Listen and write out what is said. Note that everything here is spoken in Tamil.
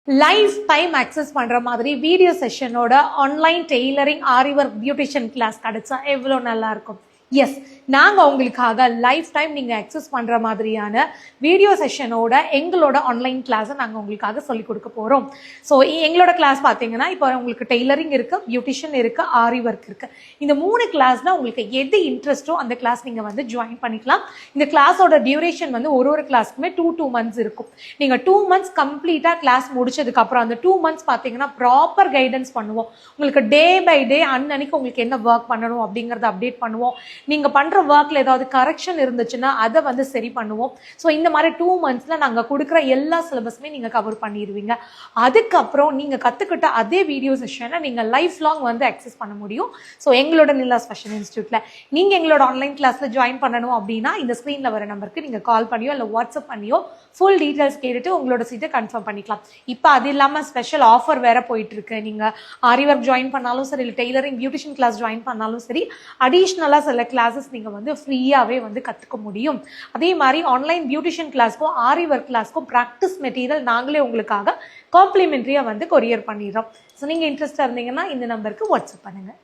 லைஃப் டைம் அக்சஸ் பண்ற மாதிரி வீடியோ செஷனோட ஆன்லைன் டெய்லரிங் ஆரி ஒர்க் பியூட்டிஷியன் கிளாஸ் கிடைச்சா எவ்வளோ நல்லா இருக்கும். எஸ், நாங்கள் உங்களுக்காக லைஃப் டைம் நீங்கள் அக்சஸ் பண்ணுற மாதிரியான வீடியோ செஷனோட எங்களோட ஆன்லைன் கிளாஸை நாங்கள் உங்களுக்காக சொல்லிக் கொடுக்க போகிறோம். ஸோ எங்களோட கிளாஸ் பார்த்தீங்கன்னா இப்போ உங்களுக்கு டெய்லரிங் இருக்குது, பியூட்டிஷியன் இருக்குது, ஆரி ஒர்க் இருக்குது. இந்த 3 கிளாஸில் உங்களுக்கு எது இன்ட்ரெஸ்ட்டோ அந்த கிளாஸ் நீங்கள் வந்து ஜாயின் பண்ணிக்கலாம். இந்த கிளாஸோட டியூரேஷன் வந்து ஒரு கிளாஸ்க்குமே 2 months இருக்கும். நீங்கள் 2 months கம்ப்ளீட்டாக கிளாஸ் முடிச்சதுக்கப்புறம் அந்த 2 months பார்த்தீங்கன்னா ப்ராப்பர் கைடன்ஸ் பண்ணுவோம். உங்களுக்கு டே பை டே அன்னன்னைக்கு உங்களுக்கு என்ன ஒர்க் பண்ணணும் அப்படிங்கிறத அப்டேட் பண்ணுவோம். நீங்கள் பண்ணுற ஒர்க்கில் ஏதாவது கரெக்ஷன் இருந்துச்சுன்னா அதை வந்து சரி பண்ணுவோம். ஸோ இந்த மாதிரி 2 monthsல நாங்கள் கொடுக்குற எல்லா சிலபஸுமே நீங்கள் கவர் பண்ணிடுவீங்க. அதுக்கப்புறம் நீங்கள் கற்றுக்கிட்ட அதே வீடியோ செஷனை நீங்கள் லைஃப் லாங் வந்து அக்சஸ் பண்ண முடியும். ஸோ எங்களோட நில்லாஸ் ஃபேஷன் இன்ஸ்டியூட்டில் நீங்கள் எங்களோட ஆன்லைன் கிளாஸில் ஜாயின் பண்ணணும் அப்படின்னா இந்த ஸ்க்ரீனில் வர நம்பருக்கு நீங்கள் கால் பண்ணியோ இல்லை வாட்ஸ்அப் பண்ணியோ ஃபுல் டீட்டெயில்ஸ் கேட்டுட்டு உங்களோட சீட்டை கன்ஃபார்ம் பண்ணிக்கலாம். இப்போ அது இல்லாமல் ஸ்பெஷல் ஆஃபர் வேற போயிட்டு இருக்கு. நீங்கள் ஆரி ஒர்க் ஜாயின் பண்ணாலும் சரி, இல்லை டெய்லரிங் பியூட்டிஷியன் கிளாஸ் ஜாயின் பண்ணாலும் சரி, அடிஷ்னலாக சில கிளாஸஸ் நீங்கள் வந்து ஃப்ரீயாகவே வந்து கற்றுக்க முடியும். அதே மாதிரி ஆன்லைன் பியூட்டிஷியன் கிளாஸ்க்கும் ஆரி ஒர்க் கிளாஸ்க்கும் ப்ராக்டிஸ் மெட்டீரியல் நாங்களே உங்களுக்காக காம்ப்ளிமெண்ட்ரியாக வந்து கொரியர் பண்ணிடுறோம். ஸோ நீங்கள் இன்ட்ரெஸ்டாக இருந்தீங்கன்னா இந்த நம்பருக்கு வாட்ஸ்அப் பண்ணுங்கள்.